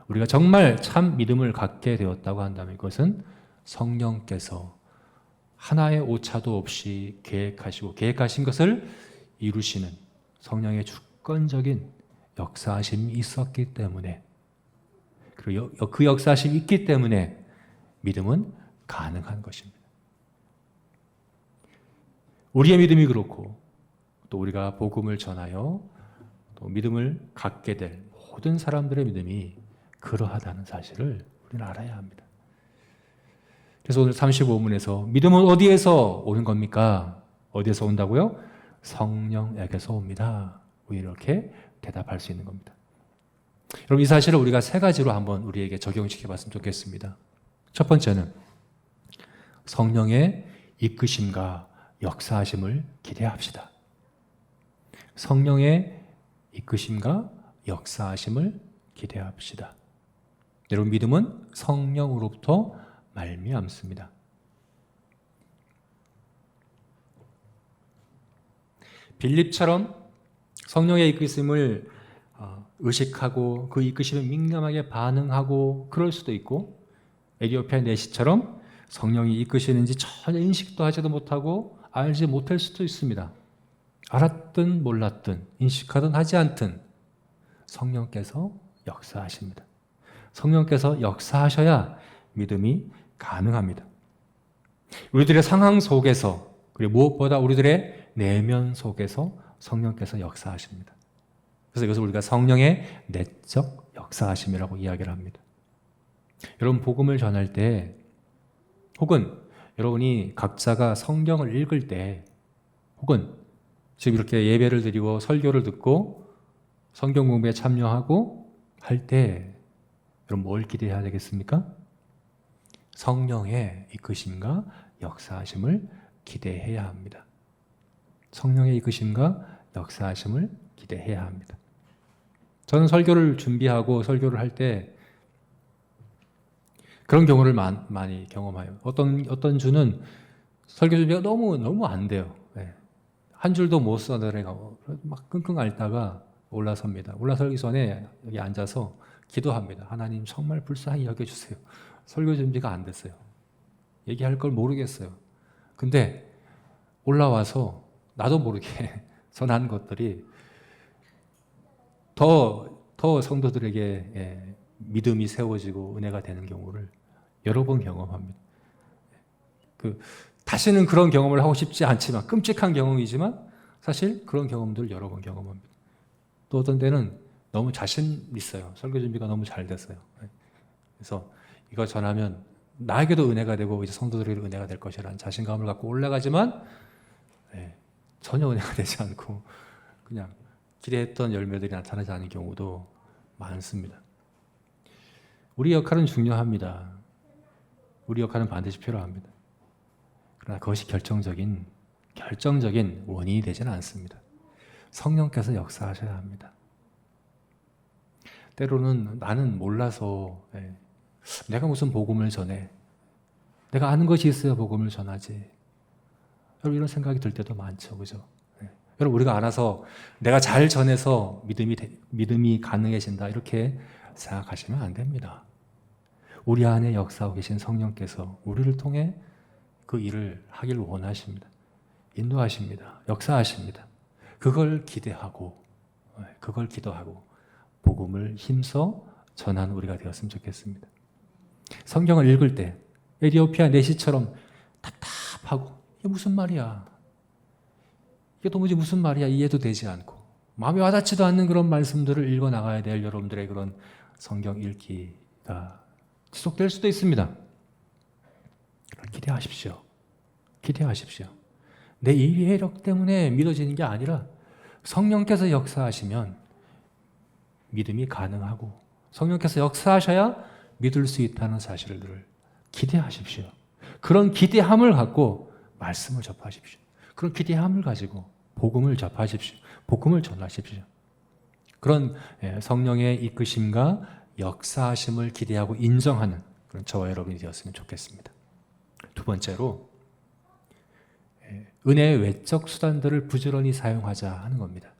우리가 정말 참 믿음을 갖게 되었다고 한다면 이것은 성령께서 하나의 오차도 없이 계획하신 것을 이루시는 성령의 주권적인 역사하심이 있었기 때문에, 그리고 그 역사하심이 있기 때문에 믿음은 가능한 것입니다. 우리의 믿음이 그렇고 또 우리가 복음을 전하여 또 믿음을 갖게 될 모든 사람들의 믿음이 그러하다는 사실을 우리는 알아야 합니다. 그래서 오늘 35문에서 믿음은 어디에서 오는 겁니까? 어디에서 온다고요? 성령에게서 옵니다. 이렇게 대답할 수 있는 겁니다. 여러분, 이 사실을 우리가 세 가지로 한번 우리에게 적용시켜 봤으면 좋겠습니다. 첫 번째는 성령의 이끄심과 역사하심을 기대합시다. 성령의 이끄심과 역사하심을 기대합시다. 여러분, 믿음은 성령으로부터 말미암습니다. 빌립처럼 성령의 이끄심을 의식하고 그 이끄심에 민감하게 반응하고 그럴 수도 있고, 에티오피아 내시처럼 성령이 이끄시는지 전혀 인식도 하지도 못하고 알지 못할 수도 있습니다. 알았든 몰랐든 인식하든 하지 않든 성령께서 역사하십니다. 성령께서 역사하셔야 믿음이 가능합니다. 우리들의 상황 속에서, 그리고 무엇보다 우리들의 내면 속에서 성령께서 역사하십니다. 그래서 이것을 우리가 성령의 내적 역사하심이라고 이야기를 합니다. 여러분 복음을 전할 때 혹은 여러분이 각자가 성경을 읽을 때 혹은 지금 이렇게 예배를 드리고 설교를 듣고 성경 공부에 참여하고 할 때 여러분 뭘 기대해야 되겠습니까? 성령의 이끄심과 역사하심을 기대해야 합니다. 성령의 이끄심과 역사하심을 기대해야 합니다. 저는 설교를 준비하고 설교를 할 때 그런 경우를 많이 경험해요. 어떤 주는 설교 준비가 너무 안 돼요. 네. 한 줄도 못 써내가 막 끙끙 앓다가 올라섭니다. 올라서기 전에 여기 앉아서 기도합니다. 하나님 정말 불쌍히 여겨주세요. 설교 준비가 안 됐어요. 얘기할 걸 모르겠어요. 근데 올라와서 나도 모르게 전한 것들이 더 성도들에게 믿음이 세워지고 은혜가 되는 경우를 여러 번 경험합니다. 다시는 그런 경험을 하고 싶지 않지만 끔찍한 경험이지만 사실 그런 경험들을 여러 번 경험합니다. 또 어떤 때는 너무 자신 있어요. 설교 준비가 너무 잘 됐어요. 그래서 이거 전하면 나에게도 은혜가 되고 이제 성도들에게도 은혜가 될 것이라는 자신감을 갖고 올라가지만 전혀 은혜가 되지 않고 그냥 기대했던 열매들이 나타나지 않은 경우도 많습니다. 우리 역할은 중요합니다. 우리 역할은 반드시 필요합니다. 그러나 그것이 결정적인 원인이 되지는 않습니다. 성령께서 역사하셔야 합니다. 때로는 나는 몰라서 내가 무슨 복음을 전해? 내가 아는 것이 있어야 복음을 전하지. 여러분 이런 생각이 들 때도 많죠. 그죠? 여러분 우리가 알아서 내가 잘 전해서 믿음이 가능해진다 이렇게 생각하시면 안 됩니다. 우리 안에 역사하고 계신 성령께서 우리를 통해 그 일을 하길 원하십니다. 인도하십니다. 역사하십니다. 그걸 기대하고 그걸 기도하고 복음을 힘써 전하는 우리가 되었으면 좋겠습니다. 성경을 읽을 때 에티오피아 내시처럼 답답하고 이게 무슨 말이야? 이게 도무지 무슨 말이야? 이해도 되지 않고 마음에 와닿지도 않는 그런 말씀들을 읽어 나가야 될 여러분들의 그런 성경 읽기가 지속될 수도 있습니다. 기대하십시오. 기대하십시오. 내 이해력 때문에 믿어지는 게 아니라 성령께서 역사하시면 믿음이 가능하고 성령께서 역사하셔야 믿을 수 있다는 사실을 기대하십시오. 그런 기대함을 갖고 말씀을 접하십시오. 그런 기대함을 가지고 복음을 접하십시오. 복음을 전하십시오. 그런 성령의 이끄심과 역사하심을 기대하고 인정하는 그런 저와 여러분이 되었으면 좋겠습니다. 두 번째로 은혜의 외적 수단들을 부지런히 사용하자 하는 겁니다.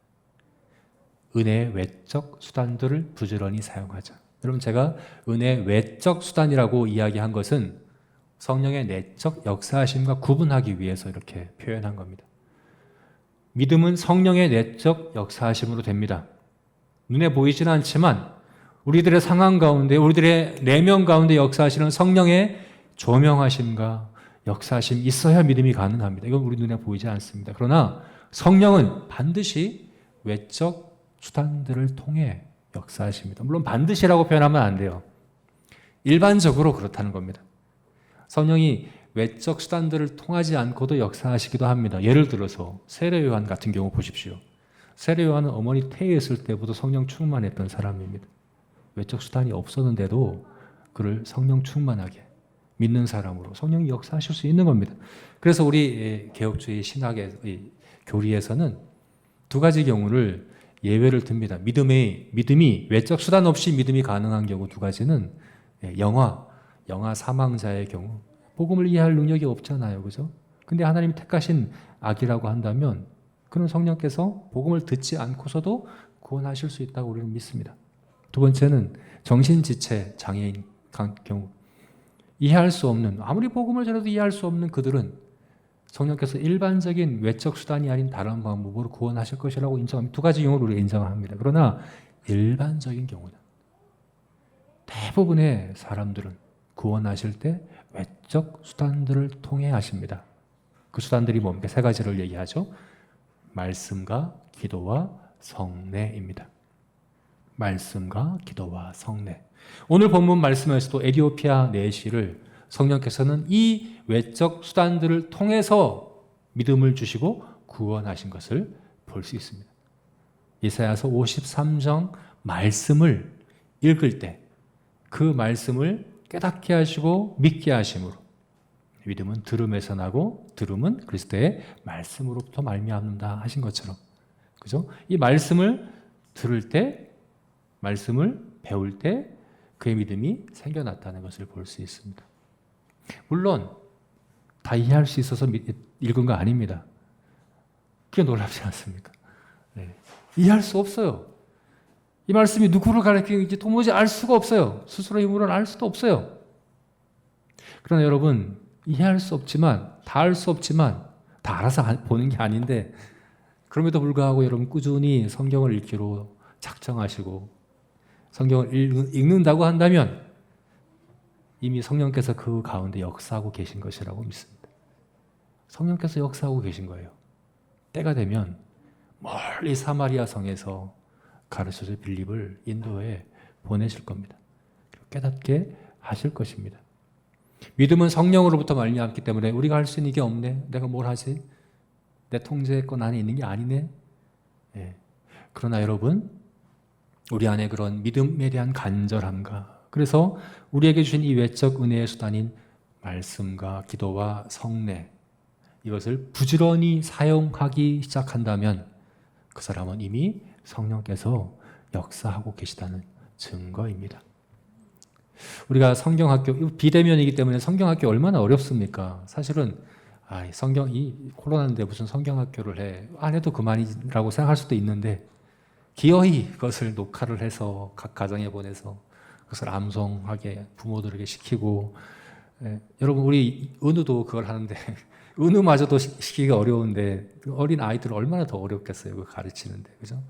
은혜의 외적 수단들을 부지런히 사용하자. 여러분 제가 은혜의 외적 수단이라고 이야기한 것은 성령의 내적 역사하심과 구분하기 위해서 이렇게 표현한 겁니다. 믿음은 성령의 내적 역사하심으로 됩니다. 눈에 보이지는 않지만 우리들의 상황 가운데 우리들의 내면 가운데 역사하시는 성령의 조명하심과 역사하심이 있어야 믿음이 가능합니다. 이건 우리 눈에 보이지 않습니다. 그러나 성령은 반드시 외적 수단들을 통해 역사하십니다. 물론 반드시라고 표현하면 안 돼요. 일반적으로 그렇다는 겁니다. 성령이 외적 수단들을 통하지 않고도 역사하시기도 합니다. 예를 들어서 세례 요한 같은 경우 보십시오. 세례 요한은 어머니 태에 있을 때부터 성령 충만했던 사람입니다. 외적 수단이 없었는데도 그를 성령 충만하게 믿는 사람으로 성령이 역사하실 수 있는 겁니다. 그래서 우리 개혁주의 신학의 교리에서는 두 가지 경우를 예외를 듭니다. 믿음이 외적 수단 없이 믿음이 가능한 경우 두 가지는 영아 사망자의 경우 복음을 이해할 능력이 없잖아요. 그죠? 근데 하나님이 택하신 아기라고 한다면 그는 성령께서 복음을 듣지 않고서도 구원하실 수 있다고 우리는 믿습니다. 두 번째는 정신지체 장애인 경우 이해할 수 없는 아무리 복음을 전해도 이해할 수 없는 그들은 성령께서 일반적인 외적 수단이 아닌 다른 방법으로 구원하실 것이라고 인정합니다. 두 가지 경우를 우리가 인정합니다. 그러나 일반적인 경우는 대부분의 사람들은 구원하실 때 외적 수단들을 통해 하십니다. 그 수단들이 뭡니까? 세 가지를 얘기하죠. 말씀과 기도와 성례입니다. 말씀과 기도와 성례. 오늘 본문 말씀에서도 에티오피아 내시를 성령께서는 이 외적 수단들을 통해서 믿음을 주시고 구원하신 것을 볼 수 있습니다. 이사야서 53장 말씀을 읽을 때 그 말씀을 깨닫게 하시고 믿게 하심으로 믿음은 들음에서 나고 들음은 그리스도의 말씀으로부터 말미암는다 하신 것처럼, 그죠? 이 말씀을 들을 때, 말씀을 배울 때 그의 믿음이 생겨났다는 것을 볼 수 있습니다. 물론 다 이해할 수 있어서 읽은 거 아닙니다. 그게 놀랍지 않습니까? 네. 이해할 수 없어요. 이 말씀이 누구를 가리키는지 도무지 알 수가 없어요. 스스로의 힘으로는 알 수도 없어요. 그러나 여러분, 이해할 수 없지만, 다 알 수 없지만, 다 알아서 보는 게 아닌데, 그럼에도 불구하고 여러분 꾸준히 성경을 읽기로 작정하시고 성경을 읽는다고 한다면 이미 성령께서 그 가운데 역사하고 계신 것이라고 믿습니다. 성령께서 역사하고 계신 거예요. 때가 되면 멀리 사마리아 성에서 가르쳐줄 빌립을 인도에 보내실 겁니다. 깨닫게 하실 것입니다. 믿음은 성령으로부터 말미암기 때문에 우리가 할 수 있는 게 없네. 내가 뭘 하지? 내 통제권 안에 있는 게 아니네. 예. 그러나 여러분, 우리 안에 그런 믿음에 대한 간절함과, 그래서 우리에게 주신 이 외적 은혜의 수단인 말씀과 기도와 성례, 이것을 부지런히 사용하기 시작한다면 그 사람은 이미 성령께서 역사하고 계시다는 증거입니다. 우리가 성경학교, 비대면이기 때문에 성경학교 얼마나 어렵습니까? 사실은 이 코로나인데 무슨 성경학교를 해? 안 해도 그만이라고 생각할 수도 있는데 기어이 그것을 녹화를 해서 각 가정에 보내서 그것을 암송하게 부모들에게 시키고, 여러분 우리 은우도 그걸 하는데 은우마저도 시키기가 어려운데 어린 아이들은 얼마나 더 어렵겠어요. 그거 가르치는데, 그죠?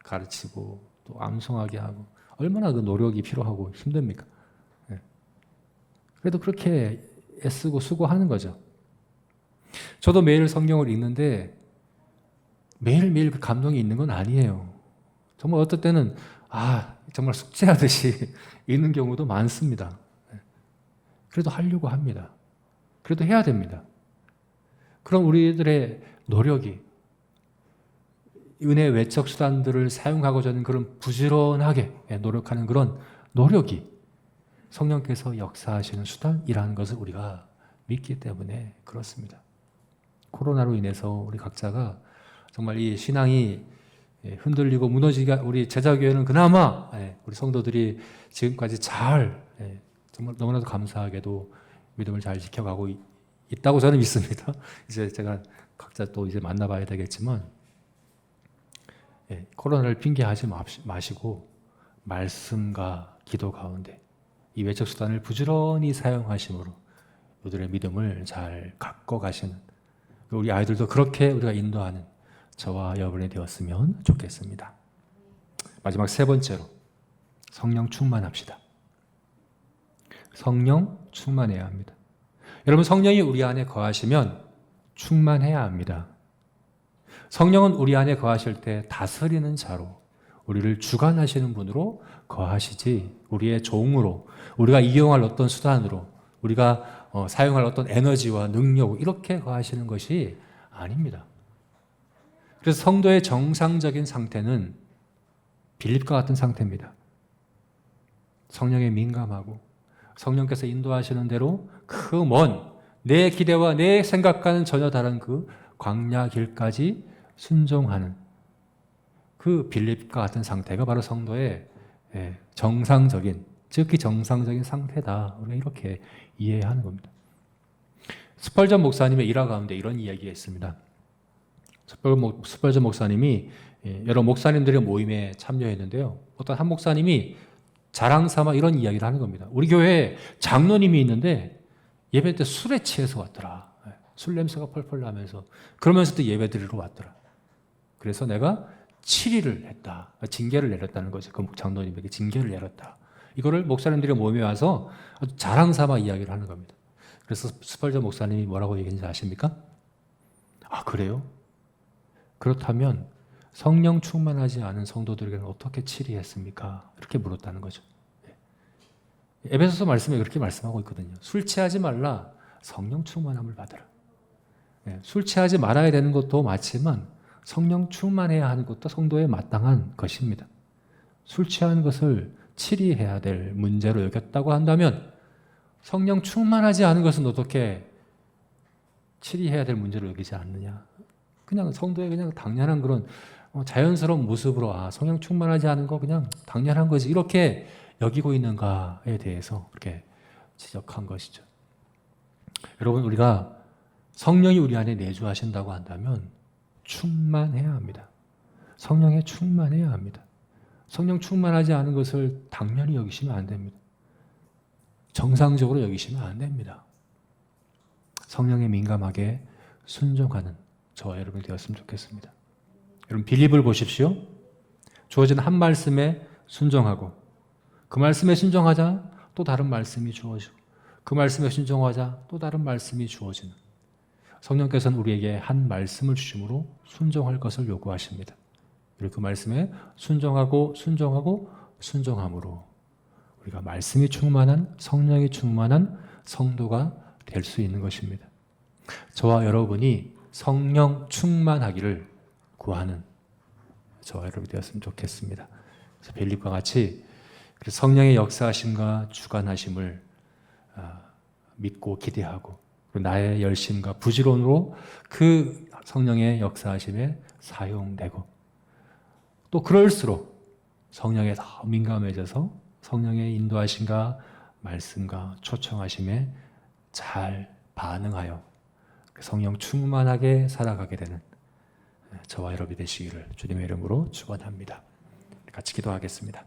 가르치고 또 암송하게 하고 얼마나 그 노력이 필요하고 힘듭니까? 그래도 그렇게 애쓰고 수고하는 거죠. 저도 매일 성경을 읽는데 매일매일 그 감동이 있는 건 아니에요. 정말 어떨 때는 정말 숙제하듯이 읽는 경우도 많습니다. 그래도 하려고 합니다. 그래도 해야 됩니다. 그럼 우리들의 노력이, 은혜 외적 수단들을 사용하고자 하는 그런 부지런하게 노력하는 그런 노력이 성령께서 역사하시는 수단이라는 것을 우리가 믿기 때문에 그렇습니다. 코로나로 인해서 우리 각자가 정말 이 신앙이 흔들리고 무너지가, 우리 제자교회는 그나마 우리 성도들이 지금까지 잘, 정말 너무나도 감사하게도 믿음을 잘 지켜가고 있다고 저는 믿습니다. 이제 제가 각자 또 이제 만나봐야 되겠지만, 코로나를 핑계하지 마시고 말씀과 기도 가운데 이 외적 수단을 부지런히 사용하심으로 우리들의 믿음을 잘 갖고 가시는, 우리 아이들도 그렇게 우리가 인도하는 저와 여러분이 되었으면 좋겠습니다. 마지막 세 번째로 성령 충만합시다. 성령 충만해야 합니다. 여러분, 성령이 우리 안에 거하시면 충만해야 합니다. 성령은 우리 안에 거하실 때 다스리는 자로, 우리를 주관하시는 분으로 거하시지 우리의 종으로, 우리가 이용할 어떤 수단으로, 우리가 사용할 어떤 에너지와 능력으로 이렇게 거하시는 것이 아닙니다. 그래서 성도의 정상적인 상태는 빌립과 같은 상태입니다. 성령에 민감하고 성령께서 인도하시는 대로 그 먼 내 기대와 내 생각과는 전혀 다른 그 광야 길까지 순종하는 그 빌립과 같은 상태가 바로 성도의 정상적인, 즉히 정상적인 상태다. 우리가 이렇게 이해하는 겁니다. 스펄전 목사님의 일화 가운데 이런 이야기가 있습니다. 스펄전 목사님이 여러 목사님들의 모임에 참여했는데요. 어떤 한 목사님이 자랑 삼아 이런 이야기를 하는 겁니다. 우리 교회에 장로님이 있는데 예배 때 술에 취해서 왔더라. 술 냄새가 펄펄 나면서 그러면서도 예배 드리러 왔더라. 그래서 내가 7일을 했다. 징계를 내렸다는 거죠. 그 장로님에게 징계를 내렸다. 이거를 목사님들이 모임에 와서 아주 자랑 삼아 이야기를 하는 겁니다. 그래서 스펄전 목사님이 뭐라고 얘기했는지 아십니까? 그래요? 그렇다면 성령 충만하지 않은 성도들에게는 어떻게 치리했습니까? 이렇게 물었다는 거죠. 에베소서 말씀에 그렇게 말씀하고 있거든요. 술 취하지 말라, 성령 충만함을 받으라. 술 취하지 말아야 되는 것도 맞지만 성령 충만해야 하는 것도 성도에 마땅한 것입니다. 술 취한 것을 치리해야 될 문제로 여겼다고 한다면 성령 충만하지 않은 것은 어떻게 치리해야 될 문제로 여기지 않느냐. 그냥 성도의 그냥 당연한 그런 자연스러운 모습으로 성령 충만하지 않은 거 그냥 당연한 거지 이렇게 여기고 있는가에 대해서 그렇게 지적한 것이죠. 여러분, 우리가 성령이 우리 안에 내주하신다고 한다면 충만해야 합니다. 성령에 충만해야 합니다. 성령 충만하지 않은 것을 당연히 여기시면 안 됩니다. 정상적으로 여기시면 안 됩니다. 성령에 민감하게 순종하는 저와 여러분이 되었으면 좋겠습니다. 여러분, 빌립을 보십시오. 주어진 한 말씀에 순종하고 그 말씀에 순종하자 또 다른 말씀이 주어지고 그 말씀에 순종하자 또 다른 말씀이 주어지는 성령께서는 우리에게 한 말씀을 주심으로 순종할 것을 요구하십니다. 그리고 그 말씀에 순종하고 순종함으로 우리가 말씀이 충만한 성령이 충만한 성도가 될 수 있는 것입니다. 저와 여러분이 성령 충만하기를 구하는 저와 여러분이 되었으면 좋겠습니다. 그래서 빌립과 같이 성령의 역사하심과 주관하심을 믿고 기대하고 나의 열심과 부지런으로 그 성령의 역사하심에 사용되고 또 그럴수록 성령에 더 민감해져서 성령의 인도하심과 말씀과 초청하심에 잘 반응하여 성령 충만하게 살아가게 되는 저와 여러분이 되시기를 주님의 이름으로 축원합니다. 같이 기도하겠습니다.